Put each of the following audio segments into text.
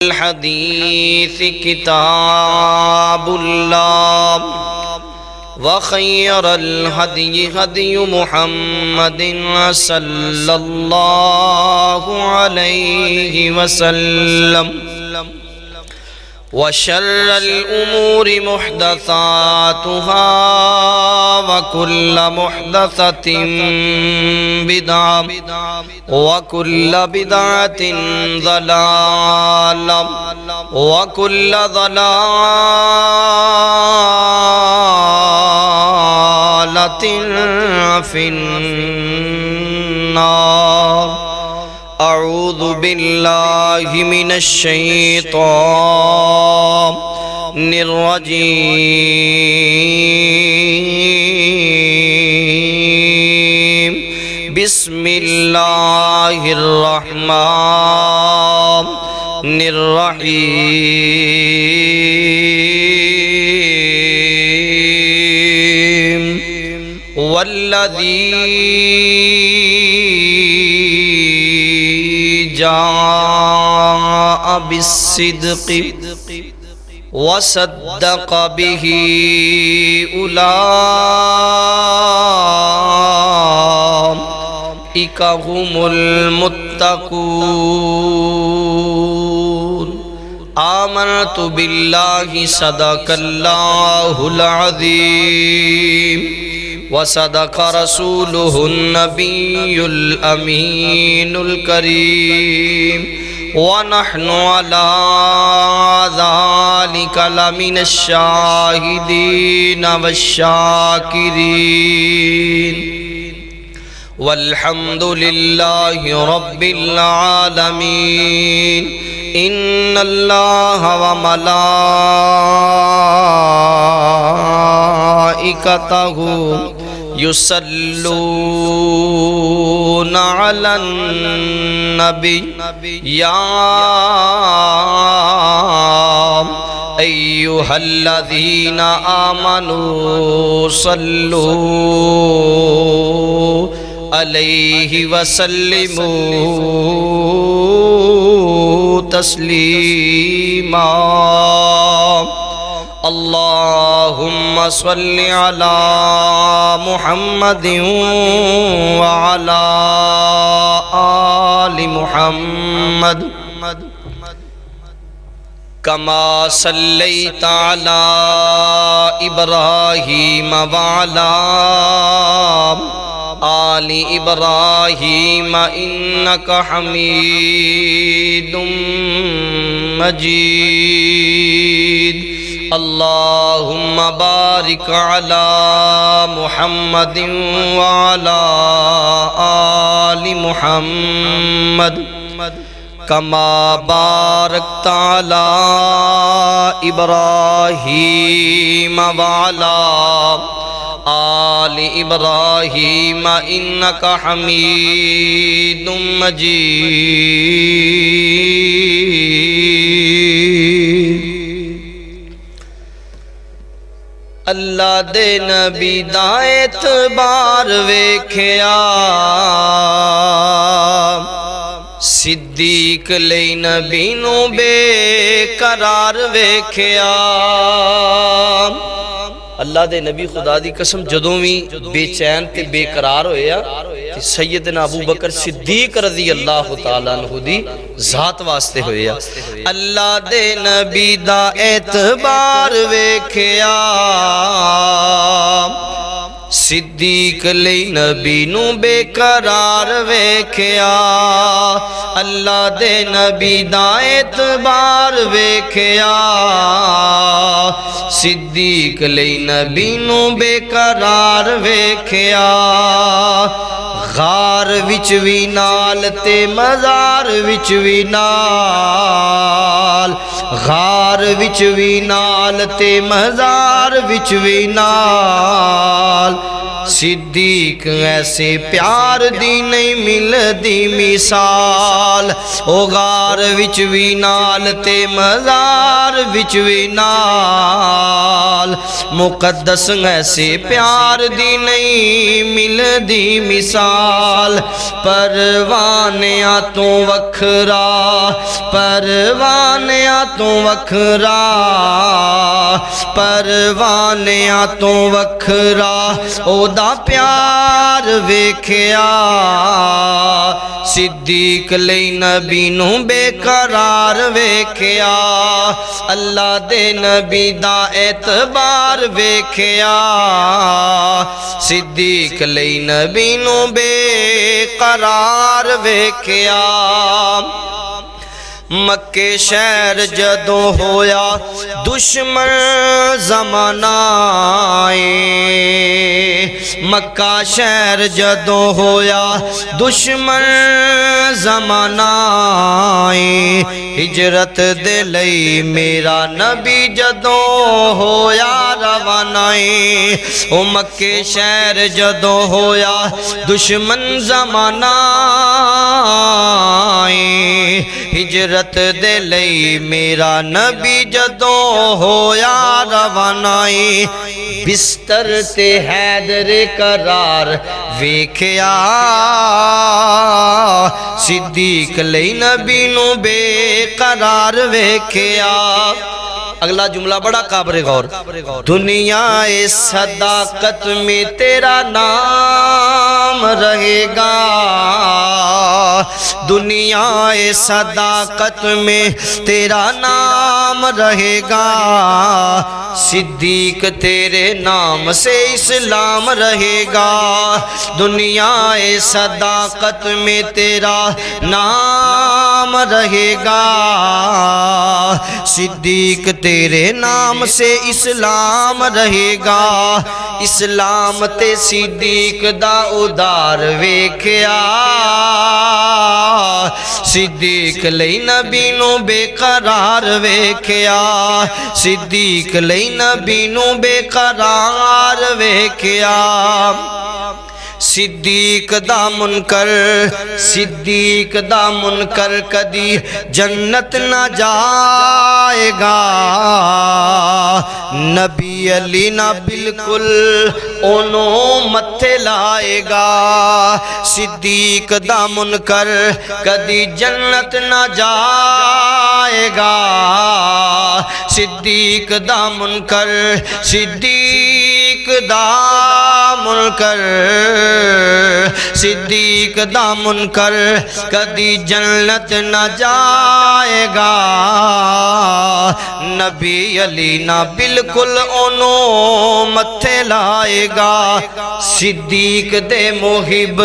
الحديث كتاب الله وخير الهدي هدي محمد صلى الله عليه وسلم وشر الأمور محدثاتها وكل محدثة بدعة وكل بدعة ضلالة وكل ضلالة في النار. اعوذ باللہ من الشیطان الرجیم. بسم اللہ الرحمن الرحیم. والذی جاء بالصدق وصدق به أولئك هم المتقون. آمنت بالله صدق الله العظيم وصدق رسوله النبي الأمين الكريم ونحن على ذلك لمن الشاهدين والشاكرين والحمد لله رب العالمين. إن الله وملائكته يصلون على النبي يا أيها الذين آمنوا صلوا عليه وسلموا تسليما. اللهم صل على محمد وعلى آل محمد كما صليت على إبراهيم وعلى آل إبراهيم إنك حميد مجيد. اللهم بارك على محمد وعلى آل محمد كما باركت على إبراهيم وعلى آل إبراهيم إنك حميد مجيد. اللہ دے نبی دا اعتبار ویکھیا صدیق لئی نبی نو بے قرار ویکھیا. اللہ دے نبی خدا دی قسم جدوں وی بے چین تے بے قرار ہویا تے سیدنا ابو بکر صدیق رضی اللہ تعالیٰ عنہ دی ذات واسطے ہویا. اللہ دے نبی دا اعتبار ویکھیا صدیق لئی نبی نو بے قرار ویکھیا. اللہ دے نبی دا اعتبار ویکھیا صدیق لئی نبی نو بے قرار ویکھیا. غار وچ وی نال تے مزار وچ وی نال. غار وچ وی نال تے مزار وچ وی نال. صدیق ایسے پیار دی نہیں مل دی مثال او غار وچ وی نال تے مزار وچ وی نال مقدس ایسے پیار دی نہیں مل دی مثال پروانیاں تو وکھرا پروانیاں تو وکھرا پروانیاں تو وکھرا او دا پیار ویکھیا صدیق لئی نبی نو بے قرار ویکھیا اللہ دے نبی دا اعتبار ویکھیا صدیق لئی نبی نو بے قرار ویکھیا مکے شہر جدوں ہویا دشمن زمانہ مکہ شہر جدوں ہویا دشمن زمانہ ہجرت دے لئی میرا نبی جدوں ہویا روانہ او مکے شہر جدوں ہویا دشمن زمانہ ہجرت دے لئی میرا نبی جدوں ہویا روانہ بستر تے حیدر قرار ویکھیا صدیق لئی نبی نو بے قرار ویکھیا اگلا جملہ بڑا قابل غور دنیا صداقت میں تیرا نام رہے گا دنیا صداقت میں تیرا نام رہے گا صدیق تیرے نام سے اسلام رہے گا دنیا صداقت میں تیرا نام رہے گا صدیق تیرے نام سے اسلام رہے گا اسلام تے صدیق دا ادار ویکھیا صدیق لئی نبی نو بے قرار ویکھیا صدیق لئی نبی نو بے قرار ویکھیا صدیق دا منکر کدی جنت نہ جائے گا نبی علی نہ بالکل انہوں متھے لائے گا صدیق دا منکر کدی جنت نہ جائے گا صدیق دا منکر صدیق دا منکر صدیق دا منکر کدی جنت نہ جائے گا نبی علی نہ بالکل انہوں متھے لائے گا صدیق دے محب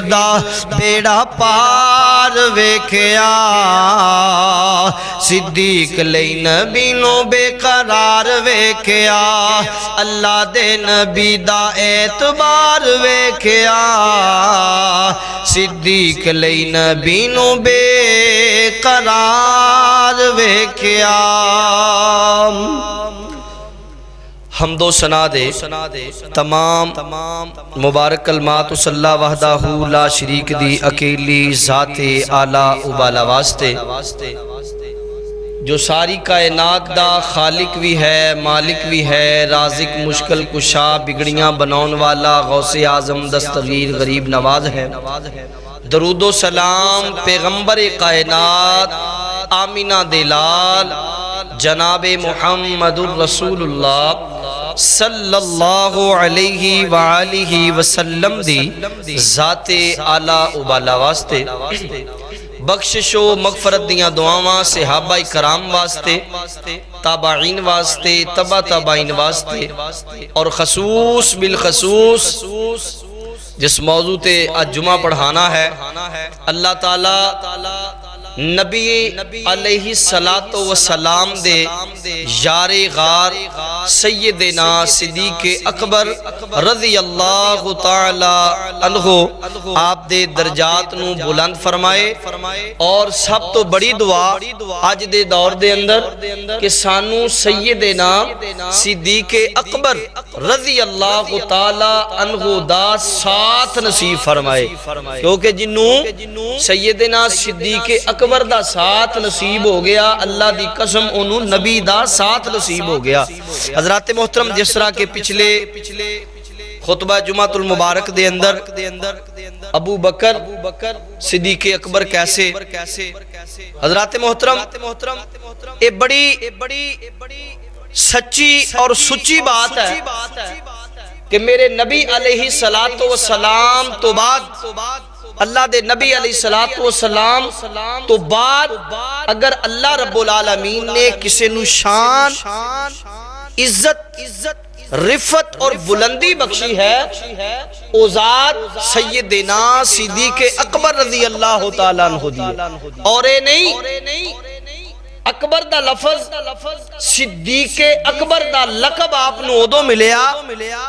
دا بیڑا پار ویکھیا صدیق لئی نبی نو بے قرار ویکھیا اللہ دے نبی دا اعتبار ویکھیا صدیق لئی نبی نو بے قرار ویکھیا حمد و ثنا دے تمام مبارک کلمات صلی اللہ وحدہ لا شریک دی اکیلی ذات اعلیٰ ابالا واسطے جو ساری کائنات دا خالق بھی ہے مالک بھی ہے رازق مشکل کشا بگڑیاں بناؤن والا غوث اعظم دستگیر غریب نواز ہے درود و سلام پیغمبر کائنات آمینہ دلال جناب محمد الرسول اللہ صلی اللہ علیہ وآلہ وسلم دی ذات اعلیٰ ابالا واسطے بخشش و مغفرت دیاں دعاواں صحابہ کرام واسطے تابعین واسطے تبع تابعین واسطے اور خصوص بالخصوص جس موضوع تے آج جمعہ پڑھانا ہے اللہ تعالیٰ نبی علیہ الصلوۃ والسلام دے یار غار سیدنا صدیق اکبر رضی اللہ تعالی عنہ آپ دے درجات نو بلند فرمائے. اور سب تو بڑی دعا اج دے دور دے اندر کہ سانو سیدنا صدیق اکبر رضی اللہ تعالی عنہ دا ساتھ نصیب فرمائے. کیونکہ جنوں سیدنا صدیق اکبر دا ساتھ نصیب ہو گیا اللہ دی قسم انہوں نبی دا ساتھ نصیب ہو گیا. حضرات محترم جس طرح کے پچھلے خطبہ جمعۃ المبارک دے اندر ابو بکر صدیق اکبر کیسے حضرات محترم یہ بڑی سچی اور سچی بات ہے کہ میرے نبی علیہ الصلوۃ والسلام تو بعد اللہ دے نبی علیہ الصلوۃ والسلام تو بعد اگر اللہ رب العالمین نے کسی نو شان عزت رفت اور بلندی بخشی ہے او ذات سیدنا صدیق اکبر رضی اللہ تعالیٰ عنہ دی. اور اے نہیں اکبر دا لفظ صدیق اکبر دا لقب آپ نو ادو ملیا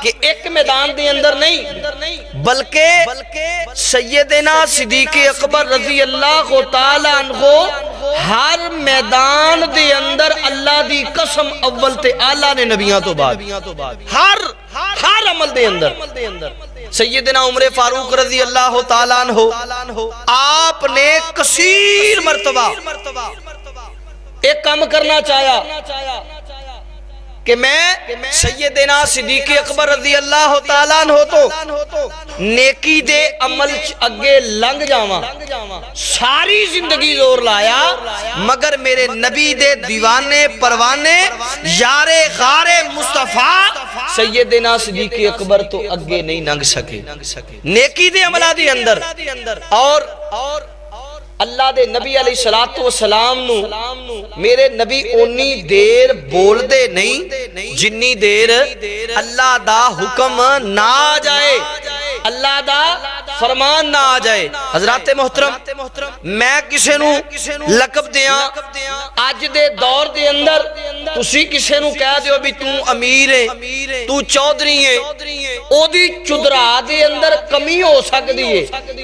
کہ ایک میدان دے اندر نہیں بلکہ سیدنا صدیق اکبر رضی اللہ تعالیٰ عنہ ہر میدان دے اندر اللہ دی قسم اول تے اعلیٰ نے نبیاں تو بعد ہر عمل دے اندر سیدنا عمر فاروق رضی اللہ تعالیٰ عنہ آپ نے کثیر مرتبہ ایک کام کرنا چاہیا کہ میں سیدنا صدیق اکبر رضی اللہ تعالیٰ عنہ تو نیکی دے عمل اگے لنگ جاواں ساری زندگی زور لایا مگر میرے نبی دے دیوانے پروانے یار غار مصطفیٰ سیدنا صدیق اکبر تو اگے نہیں لنگ سکے نیکی دے عملہ دے اندر. اور اللہ دے نبی علیہ الصلوۃ والسلام نو میرے نبی اونی دیر بول دے نہیں جنی دیر اللہ دا حکم نہ آ جائے اللہ دا فرمان نہ آ جائے. حضرات محترم میں کسے نو لقب دیاں آج دے دور دے اندر تسی کسے نو کہہ دیو بھی تو امیر ہے تو چودھری ہے او دی چدرا دے اندر کمی ہو سکتی ہے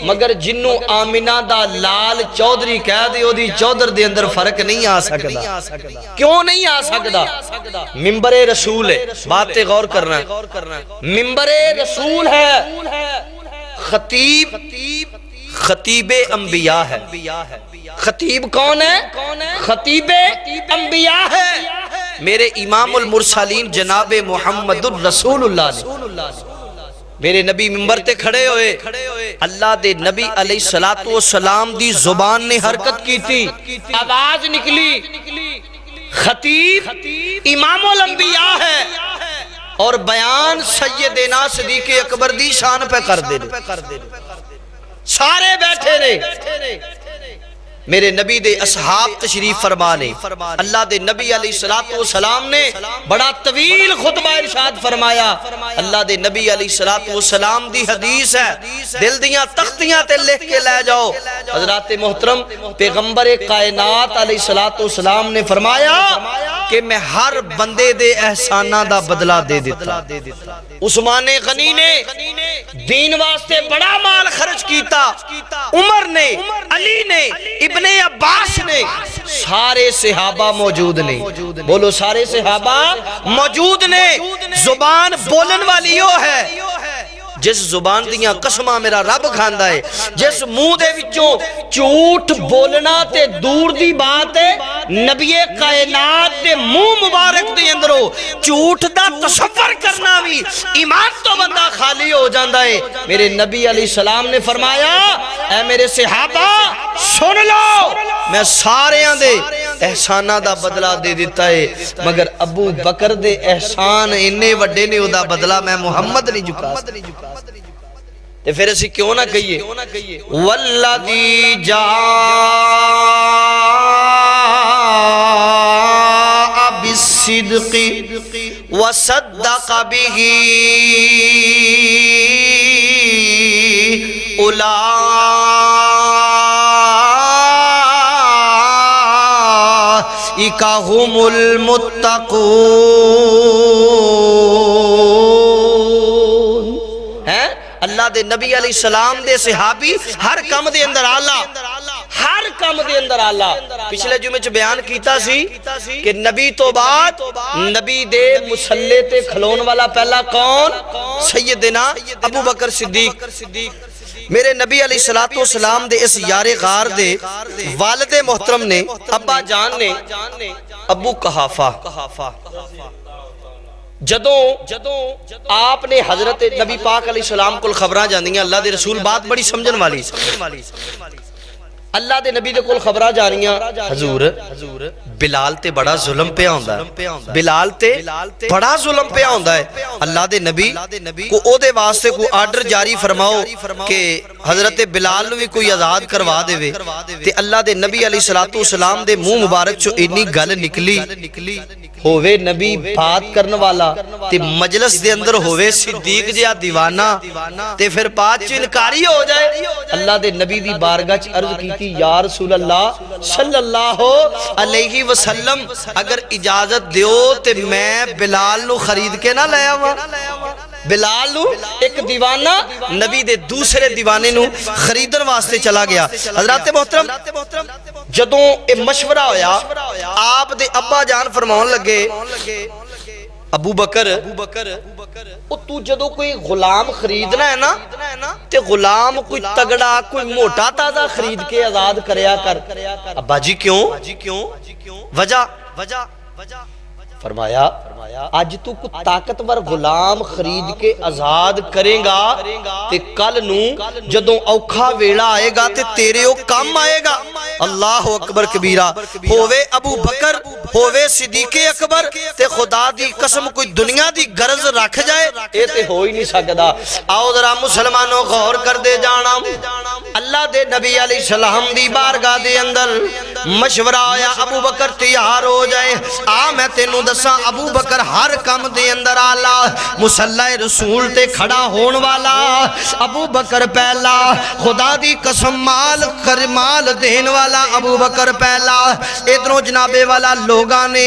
مگر جنو آمینہ دا لال چودھری کہہ دے او دی چودھر دے اندر فرق نہیں آ سکتا. کیوں نہیں آ سکتا؟ منبر رسول ہے. بات غور کرنا ہے منبر رسول ہے خطیب انبیاء ہے. خطیب کون ہے؟ خطیب انبیاء ہے. میرے امام المرسلین جناب محمد الرسول اللہ نے میرے نبی منبر تے کھڑے ہوئے اللہ دے نبی علیہ الصلوۃ والسلام دی زبان نے حرکت کی تھی آواز نکلی خطیب امام الانبیاء ہے اور بیان سیدنا صدیق اکبر دی شان پہ کر دے سارے بیٹھے رہے. میرے نبی دے اصحاب تشریف فرما لے اللہ دے نبی علیہ الصلوۃ والسلام نے بڑا طویل خطبہ ارشاد فرمایا. اللہ دے نبی علیہ الصلوۃ والسلام دی حدیث ہے دل دیاں تختیاں تے لکھ کے لے جاؤ. حضرات محترم پیغمبر کائنات علیہ الصلوۃ والسلام نے فرمایا کہ میں ہر بندے دے احسانہ دا بدلہ دے دیتا. عثمان غنی نے دین واسطے بڑا مال خرچ کیتا عمر نے علی نے ابن عباس نے سارے صحابہ موجود نے بولو سارے صحابہ موجود نے. زبان بولن والی وہ ہے جس زبان دیاں قسمہ میرا رب کھاندا ہے جس منہ دے وچوں جھوٹ بولنا تے دور دی بات ہے نبی کائنات دے منہ مبارک دے اندروں جھوٹ دا تصور کرنا بھی ایمان تو بندہ خالی ہو جاندا ہے. میرے نبی علیہ السلام نے فرمایا اے میرے صحابہ سن لو میں سارے دے احسانہ دا بدلہ دے دیتا ہے مگر ابو بکر دے احسان انہیں وڈے نے او دا بدلہ میں محمد نہیں جھکا تے پھر اسی کیوں نہ کہیے والذی جاء بالصدق وصدق به اولئک اولئک هم المتقون. ہیں اللہ دے نبی علیہ السلام دے صحابی ہر کم دے اندر آلہ، ہر کم دے اندر آلہ. پچھلے جمعے چ بیان کیتا سی کہ نبی تو بعد نبی دے مسلے تے کھلون والا پہلا کون؟ سیدنا ابو بکر صدیق. میرے نبی علیہ السلام دے اس یار غار دے والد محترم نے، ابا جان نے ابو قحافہ، جدوں آپ نے حضرت نبی پاک علیہ السلام کو خبراں جاندیاں، اللہ دے رسول بات بڑی سمجھن والی، اللہ دے نبی دے کول خبراں جانیاں، حضور بلال تے بڑا ظلم پہ آندا ہے، بلال تے بڑا ظلم پہ آندا ہے. اللہ دے نبی کو او دے واسطے کو آرڈر جاری فرماؤ کہ حضرت بلال نو بھی کوئی آزاد کروا دے وے. تے اللہ دے نبی علیہ السلام دے منہ مبارک چو اتنی گل نکلی، ہووے نبی بات کرن والا تے مجلس دے اندر ہووے صدیق جیا دیوانہ تے پھر بات چ انکاری ہو جائے. اللہ دے نبی دی بارگاہ چ عرض کیتی، یا رسول اللہ صلی اللہ علیہ وسلم اگر اجازت دیو تے میں بلال نو خرید کے نہ لے آواں. بلال نو ایک دیوانہ نبی دے دوسرے دیوانے نو خریدن واسطے چلا گیا. حضرات محترم جدوں اے مشورہ ہویا، آپ دے ابا جان فرماؤن لگے، ابو بکر تو جدوں کوئی غلام خریدنا ہے نا تے غلام کوئی تگڑا کوئی موٹا تازہ خرید کے آزاد کریا کر. ابا جی کیوں؟ وجہ فرمایا آج تو کو طاقتور غلام خرید کے آزاد کریں گا تے کل نو جدوں اوکھا ویلا آئے گا تے تیرے او کام آئے گا. اللہ اکبر کبیرہ. ہووے ابو بکر ہووے صدیق اکبر تے خدا دی قسم کوئی دنیا دی غرض رکھ جائے اے تے ہو ہی نہیں سکدا. آؤ ذرا مسلمانوں غور کر دے جانا، اللہ دے نبی علیہ السلام دی بارگاہ دے اندر مشورہ آیا ابو بکر تیار ہو جائے. میں تینوں دساں ابو بکر ہر کم دے اندر آلہ، مصلی رسول تے کھڑا ہون والا ابو بکر پہلا، خدا دی قسم مال دین والا ابو بکر پہلا. ادھروں جنابے والا لوگاں نے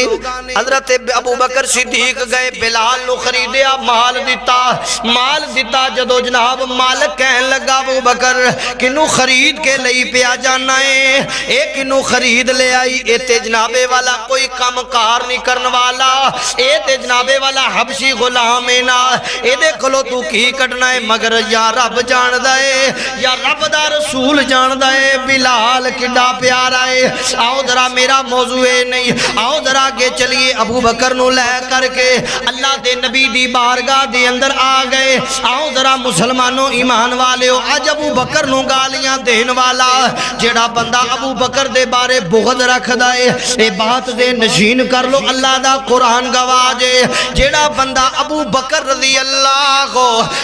حضرت ابو بکر صدیق گئے، بلال نو خریدیا، مال دیتا. جدو جناب مالک کہن لگا ابو بکر کنو خرید کے لئی پیا جانا ہے، ایک کنو خرید لے آئی. اے تے جنابے والا کوئی کم کار نہیں کرن والا، اے تے جنابے والا حبشی غلام ہے نا، اے دے کھلو تو کی کٹنا ہے، مگر یا رب جان دائے یا رب دا رسول جان دائے بلال کڈا پیارا ہے. آؤ ذرا میرا موضوع ہے نہیں، آؤ ذرا کے چلیے ابو بکر نو لے کر کے اللہ دے نبی دی بارگاہ دے اندر آ گئے. آؤ ذرا مسلمانوں ایمان والے ہو، آج ابو بکر نو گالیاں دین والا جیڑا بندہ ابو بکر دے بارے بغض رکھ دائے اے بات دے نشین کر لو، اللہ دا قرآن گواہ جے. جیڑا بندہ ابو بکر رضی اللہ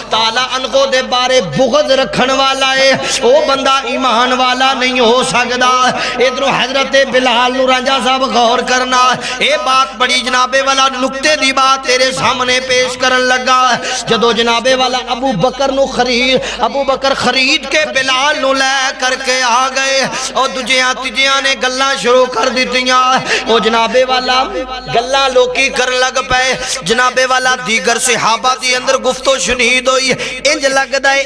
تعالی عنہ دے بارے بغض رکھن والا ہے او بندہ ایمان والا نہیں ہو سکدا. ادھروں حضرت بلال نو رانجا صاحب غور کرنا، اے بات بڑی جنابے والا نکتے دی بات تیرے سامنے پیش کرن لگا. جدو جنابے والا ابو بکر خرید کے بلال نو لے کر کے آ گئے اور دجیاں تجیاں نے گلاں شروع کر دیتیاں. او جنابے والا گلاں لوکی کر لگ پے. جنابے والا دیگر صحابہ دی اندر گفتو شنید ہوئی، انج لگ دائے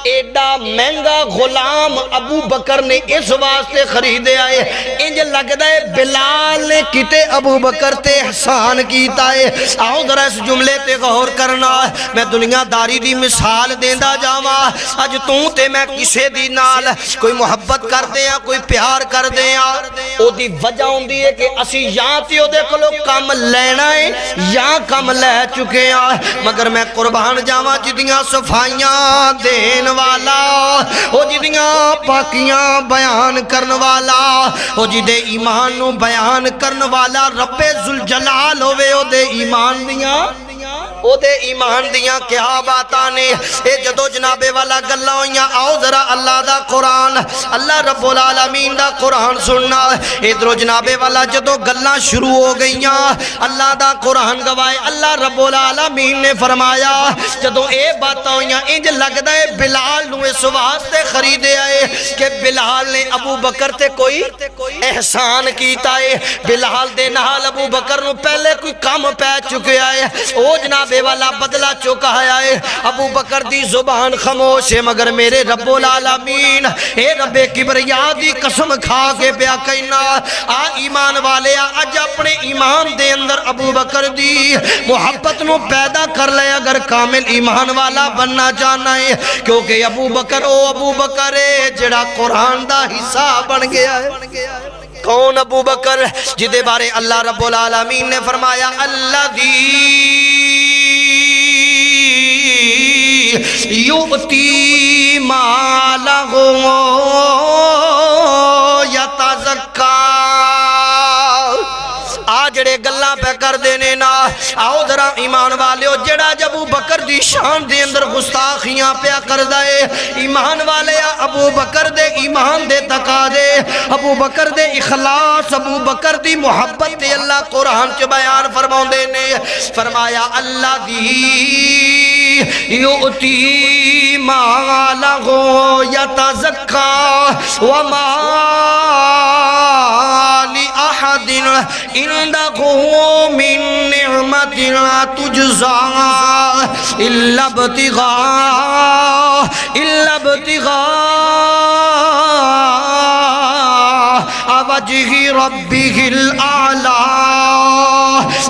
ایڈا مہنگا غلام ابو بکر نے اس واسطے خریدے آئے، انج لگ دائے بلال نے کتے ابو بکر تے احسان کیتا ہے. آؤ ذرا اس جملے تے غور کرنا، میں دنیا داری دی مثال دیندہ جاواں. اج توں تے میں کسے دی نال کوئی محبت کر دے ہیں، کوئی پیار کر دے ہیں، او دی وجہ ہوندی ہے کہ اسی یا تے او دے کلو کم لینا ہے یا کم لے چکے ہیں. مگر میں قربان جاواں جدیاں صفائیاں دین والا، او جدیاں پاکیاں بیان کرن والا، او جدے ایمان نو بیان کرن والا رب ذوالجلال ہوئے او دے ایمان دیاں او دے ایمان دیاں کیا باتاں نے اے جدو جنابے والا گلاں ہویاں آؤ ذرا اللہ دا قرآن اللہ رب العالمین دا قرآن سننا ادھرو جنابے والا جدو گلاں شروع ہو گئیاں اللہ دا قرآن گوائے اللہ رب العالمین نے فرمایا جدو اے باتاں ہویاں انج لگدا ہے بلال نو اس واسطے خریدے آئے کہ بلال نے ابو بکر تے کوئی احسان کیتا ہے بلال دے نال ابو بکر نو پہلے کوئی کام پہ چکے آئے او جنابے والا بدلہ چکا ہے ابو بکر دی زبان خاموش ہے مگر میرے رب العالمین اے رب کبریا دی قسم کھا کے پیا کہنا آ ایمان والے اج اپنے ایمان دے اندر ابو بکر دی محبت نو پیدا کر لے اگر کامل ایمان والا بننا چاہنا ہے کیونکہ ابو بکر ہے جڑا قرآن دا حصہ بن گیا ہے کون ابو بکر جدے بارے اللہ رب العالمین نے فرمایا الذی یؤتی مالہ یتزکا آجڑے گلاں پہ کر دینے نا آؤ ذرا ایمان والے ہو جڑا ابو بکر دی شان دے اندر گستاخیاں پیا کر دائے ایمان والے ابو بکر دے ایمان دے تقاضے ابو بکر دے اخلاص ابو بکر دی محبت دے اللہ قرآن چ بیان فرماؤں دے نے فرمایا اللہ دی یؤتی مالہ یتزکا وما لأحد عندہ من نعمت لا تجزا الا ابتغاء وجہ ربہ الاعلی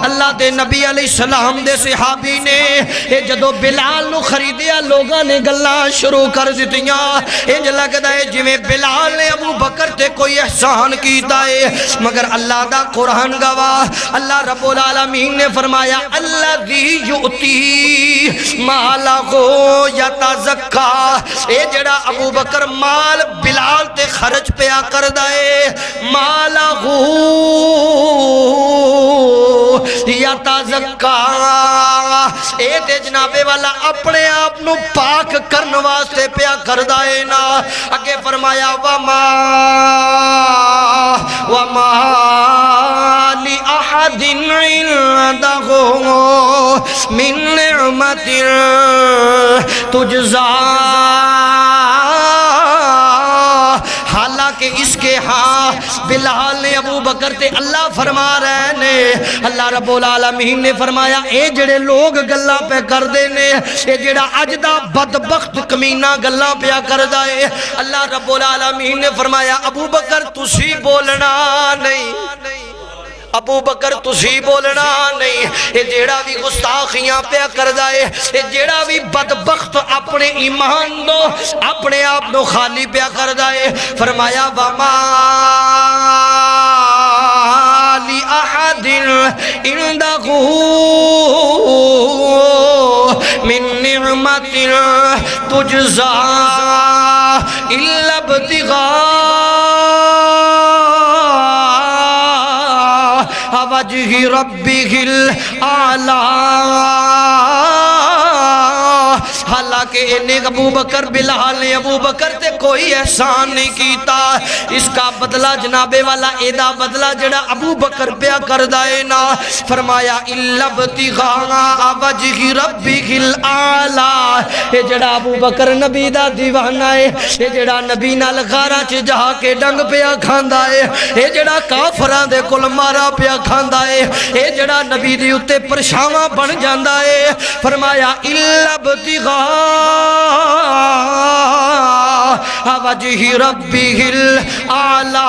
اللہ دے نبی علیہ السلام دے صحابی نے اے جدو بلال نو خریدیا لوگاں نے گلاں شروع کر دتیاں انج لگدا ہے جویں بلال نے ابو بکر تے کوئی احسان کیتا ہے مگر اللہ دا قرآن گواہ اللہ رب العالمین نے فرمایا الذی یؤتی مالہ یتزکا اے جڑا ابو بکر مال بلال تے خرچ پیا کردا ہے مالہ یتزکا اے تے جنابے والا اپنے آپ نو پاک کرن واسطے پیا کردا ہے نا اگے فرمایا وما لأحد عندہ من نعمت تجزا حالانکہ اس کے ہاں بلال نے ابو بکر تے اللہ فرما رہے نے اللہ رب العالمین نے فرمایا اے جڑے لوگ گلاں پہ کر دینے اے جڑا اجدہ بدبخت کمینہ گلاں پہ کر دائے اللہ رب العالمین نے فرمایا ابو بکر تسی بولنا نہیں ابو بکر تسی بولنا نہیں اے جیڑا بھی گستاخیاں پیا کر دائے اے جیڑا بھی بدبخت اپنے ایمان دو اپنے آپ نو خالی پیا کر دائے فرمایا وما لأحد عندہ من نعمت تجزا الا ابتغاء وجہ ربہ الاعلی حالانکہ انہیں ابو بکر بلال نے ابو بکر تے کوئی احسان نہیں کیتا اس کا بدلہ جنابے والا ایدہ بدلہ جڑا ابو بکر پیا کردائے نا فرمایا الا ابتغاء وجہ ربہ الاعلی یہ جڑا ابو بکر نبی دا دیوانہ ہے یہ جڑا نبی نال غارہ چ جہا کے ڈنگ پیا کھاندا ہے یہ جڑا کافراں دے کول مارا پیا کھاندا ہے یہ جڑا نبی دی اتے پرشاواں بن جاندا ہے فرمایا الا ابتغاء وجہ ربہ الاعلی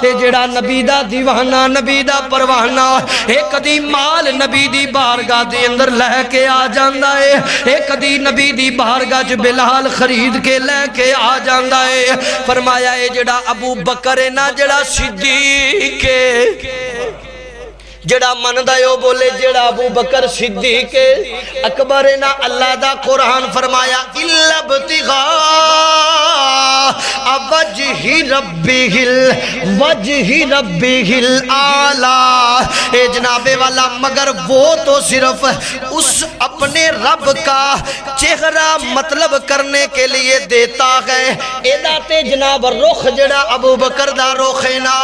اے جڑا نبی دا دیوانہ نبی دا پروانہ اے کدی مال نبی دی بارگاہ دے اندر لے کے آ جاندا ہے اے کدی نبی دی بارگاہ چ بلال خرید کے لے کے آ جاندا ہے فرمایا اے جڑا ابو بکر ہے نا جڑا صدیق ہے جڑا مندہ یو بولے جڑا ابو بکر صدیق اکبر نا اللہ دا قرآن فرمایا الا ابتغاء وجہ وجہ ربہ الاعلی، اے جناب والا مگر وہ تو صرف اس اپنے رب کا چہرہ مطلب کرنے کے لیے دیتا ہے۔ ایدہ تے جناب رخ جڑا ابو بکر دا رخ نا،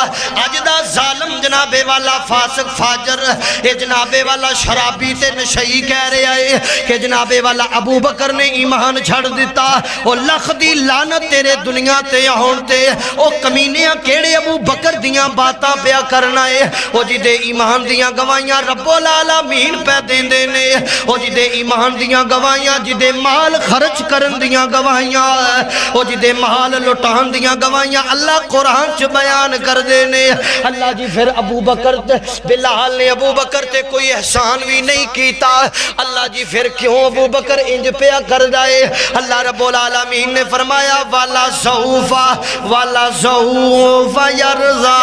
اجدہ ظالم جناب والا فاسق فاجر، اے جناب والا شرابی تے نشئی کہہ رہے آئے کہ جناب والا ابو بکر نے ایمان چھڑ دیتا، او لکھ دی لعنت تیرے دنیا تے ہون تے، او کمینیاں کیڑے ابو بکر دیاں باتاں پیا کرنا ہے، او جی دے ایمان دیاں گوائیاں رب العالمین پہ دین دینے، او جی دے ایمان دیاں گوائیاں، جی دے مال خرچ کرن دیاں گوائیاں، او جی دے مال لٹان دیاں گوائیاں اللہ قرآن چ بیان کر دینے۔ اللہ جی پھر ابو بکر بلال نے ابو بکر تے کوئی احسان بھی نہیں کیتا، اللہ جی پھر کیوں ابو بکر انج پیا کر جائے؟ اللہ رب العالمین نے فرمایا والا سوف یرضا،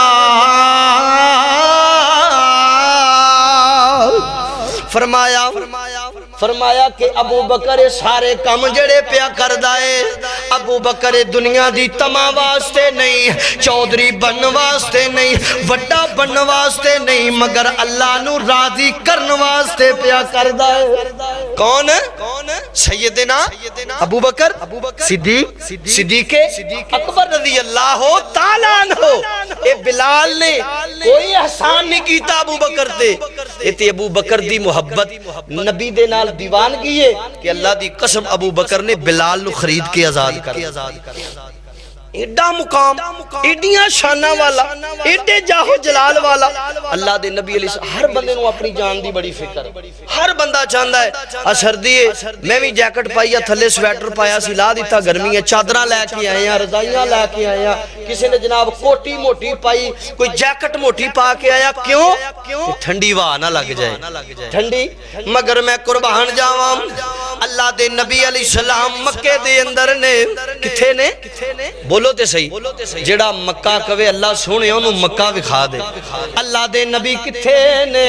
فرمایا کہ ابو بکر سارے کام جڑے پیا کر دائے، ابو بکر دنیا دی تما واسطے نہیں، چودری بن واسطے نہیں، وڈا بن واسطے نہیں، مگر اللہ نو راضی کرن واسطے پیا کر دائے۔ کون؟ سیدنا ابو بکر صدیق اکبر رضی اللہ تعالیٰ عنہ۔ اے بلال نے کوئی احسان نہیں کیتا ابو بکر تے، اے ابو بکر دی محبت نبی دے نال دیوانگی ہے کہ اللہ دی قسم ابو بکر نے بلال نو خرید کے آزاد کر۔ ایڈا مقام، ایڈیاں شانہ والا، ایڈے جاہو جلال والا، اللہ دے نبی علیہ السلام۔ ہر بندے نو اپنی جان دی بڑی فکر، ہر بندہ چاہندہ ہے سردی ہے میں بھی جیکٹ پایا، تھلے سویٹر پایا سی، لا دیتا گرمی ہے، چادرہ لے کے آئے ہیں، رضائیاں لے کے آئے ہیں، کسی نے جناب کوٹی موٹی پائی، کوئی جیکٹ موٹی پا کے آیا، کیوں؟ کہ ٹھنڈی واہ نہ لگ جائے ٹھنڈی۔ مگر میں قربان جاواں اللہ دے نبی علیہ السلام مکے دے اندر نے، کتھے نے؟ بولو تے صحیح، جڑا مکہ کوے اللہ سونے انہوں مکہ وکھا دے۔ اللہ دے نبی کتھے نے؟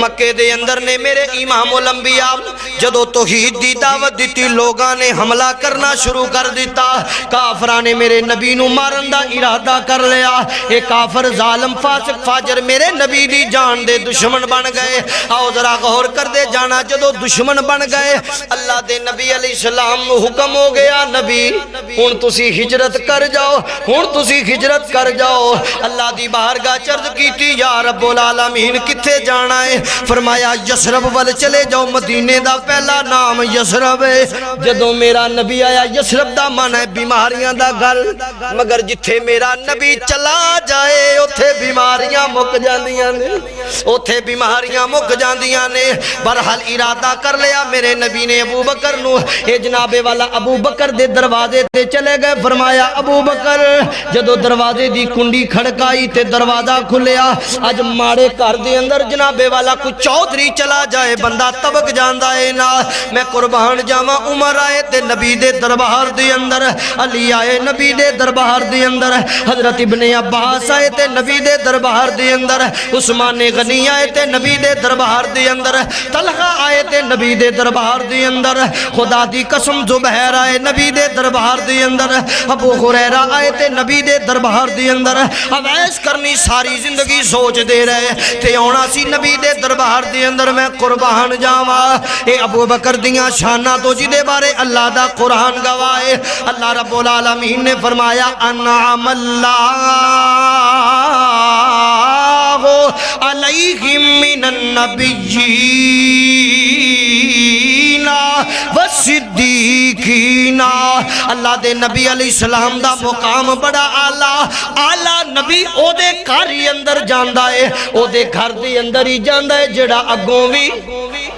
مکے دے اندر نے میرے امام الانبیاء۔ جدو توحید دی دعوت دیتی لوگاں نے حملہ کرنا شروع کر دیتا، کافران نے میرے نبی نو مارن دا ارادہ کر لیا، اے کافر ظالم فاسق فاجر میرے نبی دی جان دے دشمن بن گئے۔ آؤ ذرا غور کر دے جانا، جدو دشمن بن گئے اللہ دے نبی علیہ السلام حکم ہو گیا، نبی ہن تسی ہجرت کر جاؤ، ہن تسی ہجرت کر جاؤ۔ اللہ دی بارگاہ چرد کیتی، یا رب العالمین کتھے جانا ہے؟ فرمایا یسرب ول چلے جاؤ، مدینے دا پہلا نام یسرب ہے۔ جدو میرا نبی آیا، یسرب دا معنی ہے بیماریاں دا گھر، مگر جتھے میرا نبی چلا جائے اوتھے بیماریاں مک جاندیاں نے، اوتھے بیماریاں مک جاندیاں نے۔ برحال ارادہ کر لیا میرے نبی نے ابو بکر نو، اے جناب والا ابو بکر دے دروازے تے چلے گئے۔ فرمایا ابو بکر، جدو دروازے دی کنڈی کھڑکائی تے دروازہ کھلیا، اج ماڑے گھر دے اندر جناب والا کوئی چودھری چلا جائے بندہ تبک جاندا ہے نا۔ میں قربان جاواں، عمر آئے تے نبی دے دربار دے اندر، علی آئے نبی دے دربار دے اندر، حضرت ابن عباس آئے تے نبی دے دربار دے اندر، عثمان غنی آئے تے نبی دے دربار دے اندر، طلحہ آئے تے نبی دے دربار دے اندر، خدا دی قسم زبیر آئے نبی دے دربار دے اندر، ابو ہریرہ آئے تے نبی دے دربار دے اندر۔ اویس کرنی ساری زندگی سوچ دے رہے تے اونا سی نبی دے دربار دے اندر۔ میں قربان جاواں، اے ابو بکر دیاں شانہ تو جدے بارے اللہ دا قرآن گواہ۔ اللہ رب العالمین نے فرمایا انعم اللہ علیہم من النبیین والصدیقین۔ اللہ دے نبی علیہ السلام دا مقام بڑا آلہ نبی او دے گھر ہی اندر جاندا ہے، او دے گھر دے اندر ہی جاندا ہے، جڑا اگوں بھی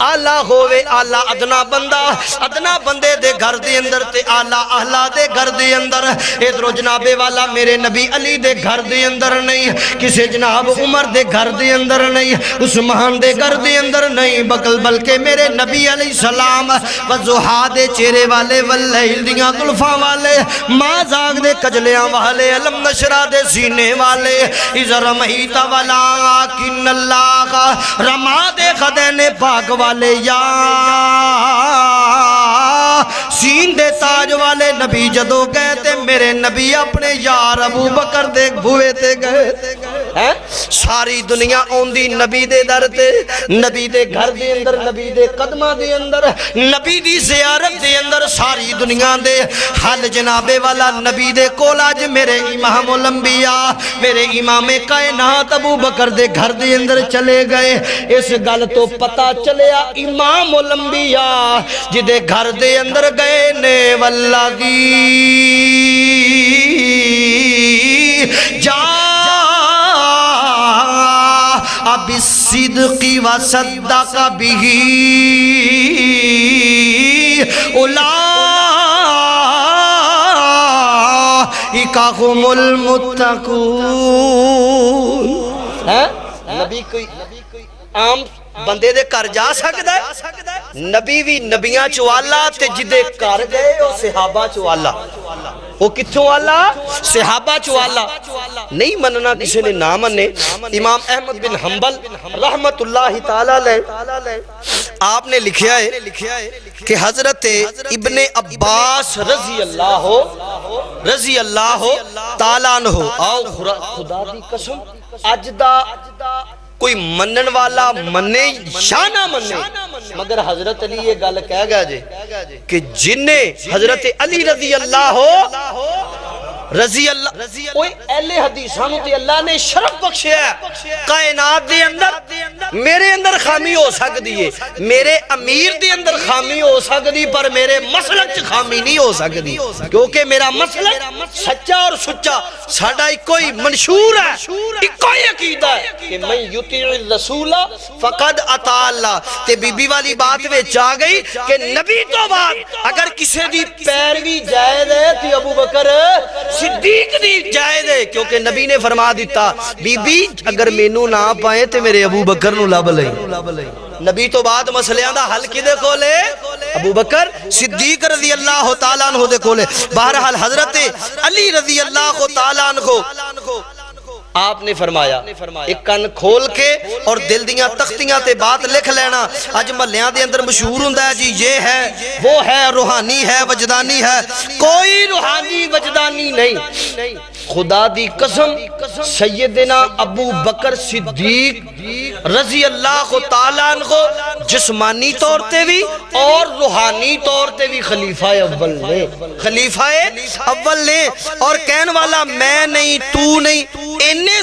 آلہ ہوئے آلہ ادنا بندہ، ادنا بندے دے گھر دے اندر تے آلہ اہلا دے گھر دے اندر۔ ادھرو جناب والا میرے نبی علی دے گھر دے اندر نہیں، کسے جناب عمر دے گھر دے اندر نہیں، عثمان دے گھر دے اندر نہیں، بلکہ میرے نبی علیہ السلام وضحا دے چہرے والے، واللیل دیاں زلفاں والے، ماں زاغ دے کجلیاں والے، علم نشرہ دے سینے والے، اذا رمیت ولیکن اللہ رما دے خدین پاک والے، یا سین دے تاج والے نبی جدو گئے تے میرے نبی اپنے یار ابو بکر دے بھوے تے گئے ساری دنیا اوندی نبی دے در تے نبی دے گھر دے اندر نبی دے قدمہ دے اندر نبی دی زیارت دے اندر ساری دنیا دے حل جناب والا نبی دے کولاج میرے امام الانبیاء میرے امام کائنات ابو بکر دے گھر دے اندر چلے گئے اس گل تو پتہ چلیا امام الانبیاء جدے گھر دے اندر گئے نے واللہی اب الصدق وصدق به اولئک هم المتقون نبی کوئی عام بندے دے کر جا سکتا ہے نبی بھی نبیاں چوالا تے جدے کر گئے وہ صحابہ چوالا وہ کتھوں والا صحابہ چوالا نہیں مننا کسی نے نہ منے امام احمد بن حنبل رحمت اللہ تعالیٰ علیہ آپ نے لکھیا ہے کہ حضرت ابن عباس رضی اللہ تعالیٰ عنہ آؤ خدا دی قسم اجدہ کوئی منن والا منے یا نہ منے مگر حضرت علی یہ گل کہہ گیا جے کہ جنہیں حضرت علی رضی اللہ کوئی اہل حدیثانوں تے اللہ نے شرف بخشیا ہے کائنات دے اندر میرے اندر خامی ہو سکتی ہے میرے امیر دے اندر خامی ہو سکتی پر میرے مسلک چ خامی نہیں ہو سکتی کیونکہ میرا مسلک سچا اور سچا ساڈا کوئی منشور ہے کوئی عقیدہ ہے کہ میں یطیع الرسول فقد اطاع اللہ تے بی بی والی بات وچ آ گئی کہ نبی تو بعد اگر کسی دی پیروی جائز ہے تے ابو بکر صدیق دی جائز ہے کیونکہ نبی نے فرما دیتا بی بی اگر مینوں نہ پائے تے میرے ابو بکر نو لب لئی نبی تو بعد مسئلیاں دا حل کدے کولے ابو بکر صدیق رضی اللہ تعالیٰ عنہ دے کولے بہرحال حضرت علی رضی اللہ تعالیٰ عنہ آپ نے فرمایا ایک کن کھول کے اور دل دیاں تختیاں تے بات لکھ لینا اج محلیاں دے اندر مشہور ہوندا ہے جی یہ ہے وہ ہے روحانی ہے وجدانی ہے کوئی روحانی وجدانی نہیں خدا دی قسم سیدنا ابو بکر صدیق رضی اللہ تعالیٰ عنہ جسمانی طور تے بھی اور روحانی طور تے بھی خلیفہ اول نے اور کہن والا میں نہیں تو نہیں انہیں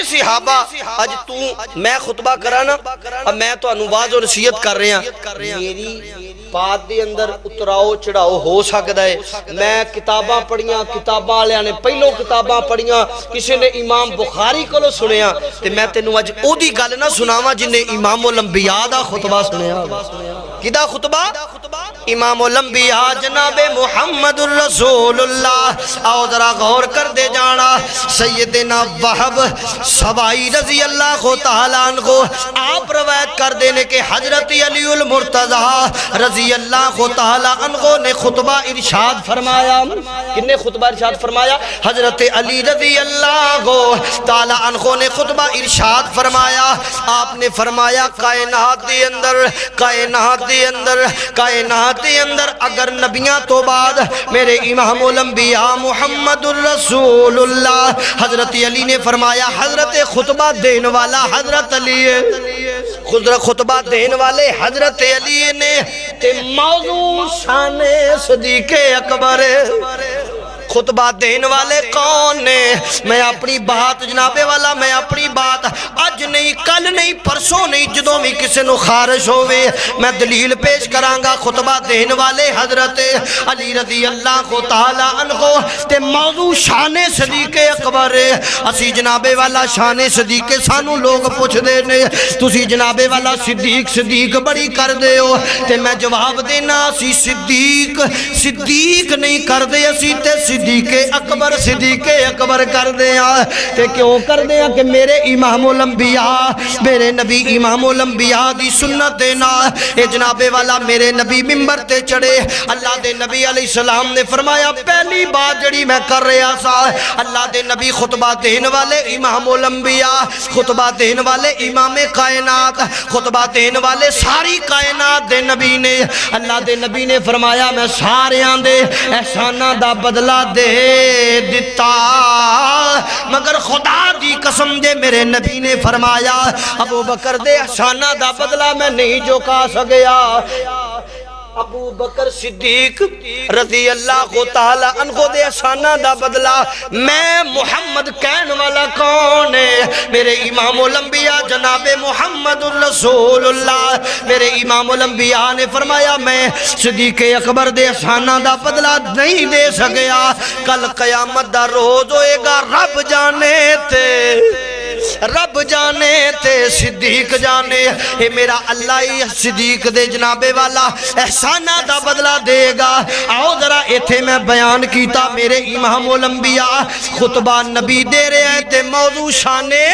صحابہ اج تو میں خطبہ کرانا اب میں تو انواز و نصیحت کر رہے ہیں میری بات دے اندر اتراؤ چڑھاؤ ہو سکتا ہے میں کتاباں پڑھیاں کتاباں والے نے پہلو کتاباں پڑھیاں کسی نے امام بخاری کو سنیا تے میں تینوں اج او دی گل نہ سناواں جن نے امام الانبیاء دا خطبہ سنیا کدا خطبہ امام الانبیاء جناب محمد الرسول اللہ آؤ ذرا غور کر دے جانا سیدنا وہب سوائی رضی اللہ تعالیٰ عنہ آپ روایت کر دینے کہ حضرت علی المرتضی رضی اللہ تعالیٰ عنہ نے خطبہ ارشاد فرمایا کنے خطبہ ارشاد فرمایا حضرت علی رضی اللہ تعالیٰ عنہ نے خطبہ ارشاد فرمایا آپ نے فرمایا کائنات دے اندر اگر نبیاں تو بعد میرے امام الانبیاء محمد الرسول اللہ حضرت علی نے فرمایا حضرت خطبہ دین والا حضرت علی خطبہ دین والے حضرت علی نے تے موضوع شان صدیق اکبر خطبہ دین والے کون نے میں اپنی بات جناب والا میں اپنی بات اج نہیں کل نہیں پرسوں نہیں جدوں بھی کسی نو خارش ہوئے میں دلیل پیش کرانگا خطبہ دین والے حضرت علی رضی اللہ تعالیٰ عنہ تے موضوع شان صدیق اکبر اسی جناب والا شان صدیق سانو لوگ پوچھ دے نے تسی جناب والا صدیق بڑی کر دے ہو تے میں جواب دینا اسی صدیق نہیں کر دے اسی تے صدیق صدیق اکبر کر دیا تے کیوں کر دیا کہ میرے امام الانبیاء میرے نبی امام الانبیاء دی سنت دینا اے جناب والا میرے نبی ممبر تے چڑھے اللہ دے نبی علیہ السلام نے فرمایا پہلی بات جڑی میں کر رہا سا اللہ دے نبی خطبہ دین والے امام الانبیاء خطبہ دین والے امام کائنات خطبہ دین والے ساری کائنات دے نبی نے اللہ دے نبی نے فرمایا میں ساریاں دے احسانہ دا بدلہ دے دیتا مگر خدا دی قسم دے میرے نبی نے فرمایا ابو بکر دے احسانہ دا بدلہ میں نہیں چکا سکیا ابو بکر صدیق رضی اللہ تعالی عنہ دے احسانہ دا بدلہ میں محمد کہن والا کون ہے میرے امام الانبیاء جناب محمد الرسول اللہ میرے امام الانبیاء نے فرمایا میں صدیق اکبر دے احسانہ دا بدلہ نہیں دے سکیا کل قیامت دا روز ہوئے گا رب جانے تے صدیق جانے اے میرا اللہ ہی صدیق دے جناب والا احسانہ دا بدلہ دے گا آؤ ذرا ایتھے میں بیان کیتا میرے امام الانبیاء خطبہ نبی دے رہے ہیں تے موضوع شانے